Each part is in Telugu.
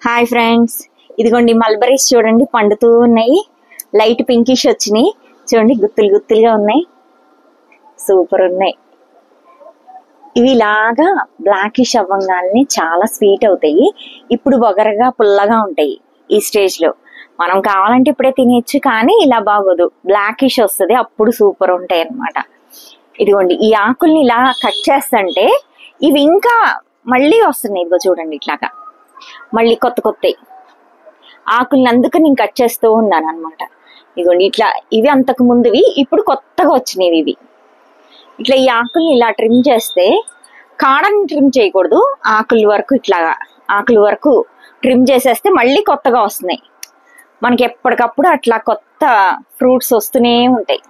హాయ్ ఫ్రెండ్స్, ఇదిగోండి మల్బరీస్ చూడండి పండుతూ ఉన్నాయి. లైట్ పింకిష్ వచ్చినాయి చూడండి, గుత్తులు గుత్తులుగా ఉన్నాయి, సూపర్ ఉన్నాయి. ఇవి ఇలాగా బ్లాకిష్ అవ్వగానే చాలా స్వీట్ అవుతాయి. ఇప్పుడు వగరగా పుల్లగా ఉంటాయి. ఈ స్టేజ్ లో మనం కావాలంటే ఇప్పుడే తినేచ్చు, కానీ ఇలా బాగోదు, బ్లాకిష్ వస్తుంది, అప్పుడు సూపర్ ఉంటాయి అన్నమాట. ఇదిగోండి ఈ ఆకుల్ని ఇలా కట్ చేస్తుంటే ఇవి ఇంకా మళ్ళీ వస్తున్నాయి. ఇదిగో చూడండి, ఇట్లాగా మళ్ళీ కొత్త కొత్తవి ఆకుల్ని, అందుకు నేను కట్ చేస్తూ ఉన్నాను అనమాట. ఇదిగోండి ఇట్లా, ఇవి అంతకు ముందువి, ఇప్పుడు కొత్తగా వచ్చినవి ఇవి. ఇట్లా ఈ ఆకుల్ని ఇలా ట్రిమ్ చేస్తే, కాడని ట్రిమ్ చేయకూడదు, ఆకుల వరకు ఇట్లాగా ఆకుల వరకు ట్రిమ్ చేసేస్తే మళ్ళీ కొత్తగా వస్తున్నాయి. మనకి ఎప్పటికప్పుడు అట్లా కొత్త ఫ్రూట్స్ వస్తూనే ఉంటాయి.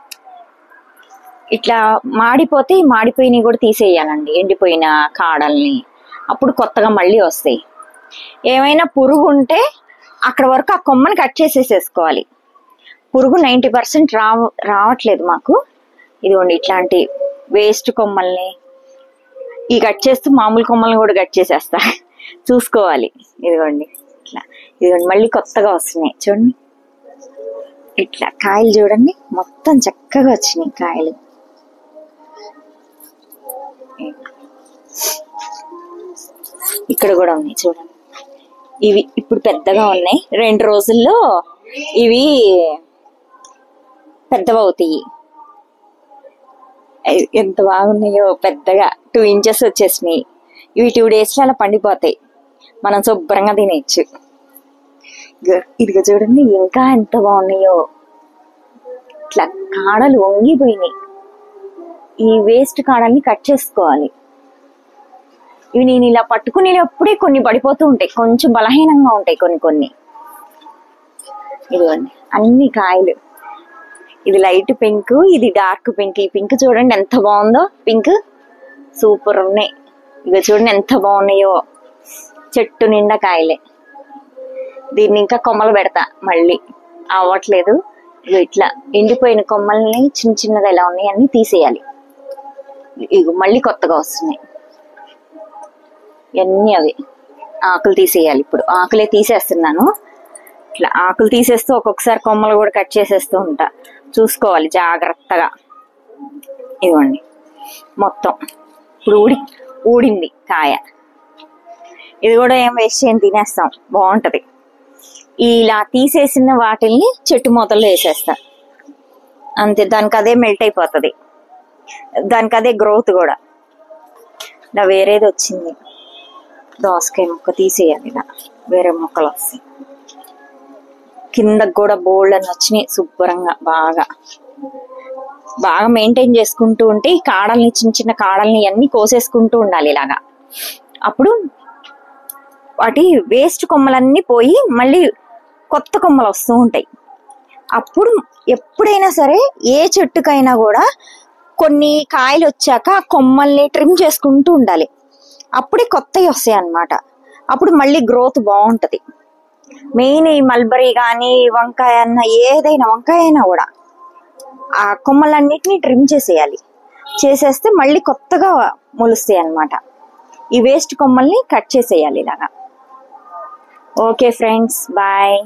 ఇట్లా మాడిపోతే మాడిపోయినవి కూడా తీసేయాలండి, ఎండిపోయిన కాడల్ని, అప్పుడు కొత్తగా మళ్ళీ వస్తాయి. ఏమైనా పురుగు ఉంటే అక్కడ వరకు ఆ కొమ్మని కట్ చేసేసేసుకోవాలి. పురుగు 90% రావట్లేదు మాకు. ఇదిగోండి ఇట్లాంటి వేస్ట్ కొమ్మల్ని ఈ కట్ చేస్తూ మామూలు కొమ్మల్ని కూడా కట్ చేసేస్తా, చూసుకోవాలి. ఇదిగోండి ఇట్లా, ఇదిగోండి మళ్ళీ కొత్తగా వస్తున్నాయి చూడండి. ఇట్లా కాయలు చూడండి, మొత్తం చక్కగా వచ్చినాయి కాయలు. ఇక్కడ కూడా ఉన్నాయి చూడండి, ఇవి ఇప్పుడు పెద్దగా ఉన్నాయి. 2 రోజుల్లో ఇవి పెద్దవి అవుతాయి. ఎంత బాగున్నాయో, పెద్దగా 2 ఇంచెస్ వచ్చేసినాయి. ఇవి 2 days లో అలా పండిపోతాయి, మనం శుభ్రంగా తినేయచ్చు. ఇదిగో చూడండి ఇంకా ఎంత బాగున్నాయో, ఇట్లా కాడలు వంగిపోయినాయి. ఈ వేస్ట్ కాడల్ని కట్ చేసుకోవాలి. ఇవి నేను ఇలా పట్టుకునేటప్పుడే కొన్ని పడిపోతూ ఉంటాయి, కొంచెం బలహీనంగా ఉంటాయి కొన్ని. ఇదిగోండి అన్ని కాయలు, ఇది లైట్ పింక్, ఇది డార్క్ పింక్. ఈ పింక్ చూడండి ఎంత బాగుందో, పింక్ సూపర్ ఉన్నాయి. ఇక చూడండి ఎంత బాగున్నాయో, చెట్టు నిండా కాయలే. దీన్ని ఇంకా కొమ్మలు పెడతా, మళ్ళీ అవ్వట్లేదు. ఇగో ఇట్లా ఎండిపోయిన కొమ్మల్ని చిన్న చిన్నగా ఎలా ఉన్నాయి అన్ని తీసేయాలి. ఇగో మళ్ళీ కొత్తగా వస్తున్నాయి ఇవన్నీ. అవి ఆకులు తీసేయాలి. ఇప్పుడు ఆకులే తీసేస్తున్నాను. ఇట్లా ఆకులు తీసేస్తూ ఒక్కొక్కసారి కొమ్మలు కూడా కట్ చేసేస్తూ ఉంటా, చూసుకోవాలి జాగ్రత్తగా. ఇదిగోండి మొత్తం ఇప్పుడు ఊడింది కాయ. ఇది కూడా ఏం వేస్ట్ చేయని తినేస్తాం, బాగుంటది. ఇలా తీసేసిన వాటిల్ని చెట్టు మొదల్లో వేసేస్తా, అంతే. దానికి అదే మెల్ట్ అయిపోతుంది, దానికి అదే గ్రోత్ కూడా. ఇలా వేరేది వచ్చింది, దోసకాయ మొక్క తీసేయాలి. ఇలా వేరే మొక్కలు వస్తాయి. కిందకు కూడా బోల్డ్ అని వచ్చినాయి శుభ్రంగా. బాగా మెయింటైన్ చేసుకుంటూ ఉంటే ఈ కాడల్ని, చిన్న చిన్న కాడల్ని అన్ని కోసేసుకుంటూ ఉండాలి ఇలాగా. అప్పుడు వాటి వేస్ట్ కొమ్మలన్నీ పోయి మళ్ళీ కొత్త కొమ్మలు వస్తూ ఉంటాయి. అప్పుడు ఎప్పుడైనా సరే ఏ చెట్టుకైనా కూడా కొన్ని కాయలు వచ్చాక ఆ కొమ్మల్ని ట్రిమ్ చేసుకుంటూ ఉండాలి, అప్పుడే కొత్తవి వస్తాయి అన్నమాట. అప్పుడు మళ్ళీ గ్రోత్ బాగుంటది. మెయిన్ ఈ మల్బరీ కానీ, వంకాయ అన్న, ఏదైనా వంకాయ అయినా కూడా ఆ కొమ్మలన్నిటిని ట్రిమ్ చేసేయాలి. చేసేస్తే మళ్ళీ కొత్తగా మొలుస్తాయి అన్నమాట. ఈ వేస్ట్ కొమ్మల్ని కట్ చేసేయాలి ఇలాగా. Okay friends, bye.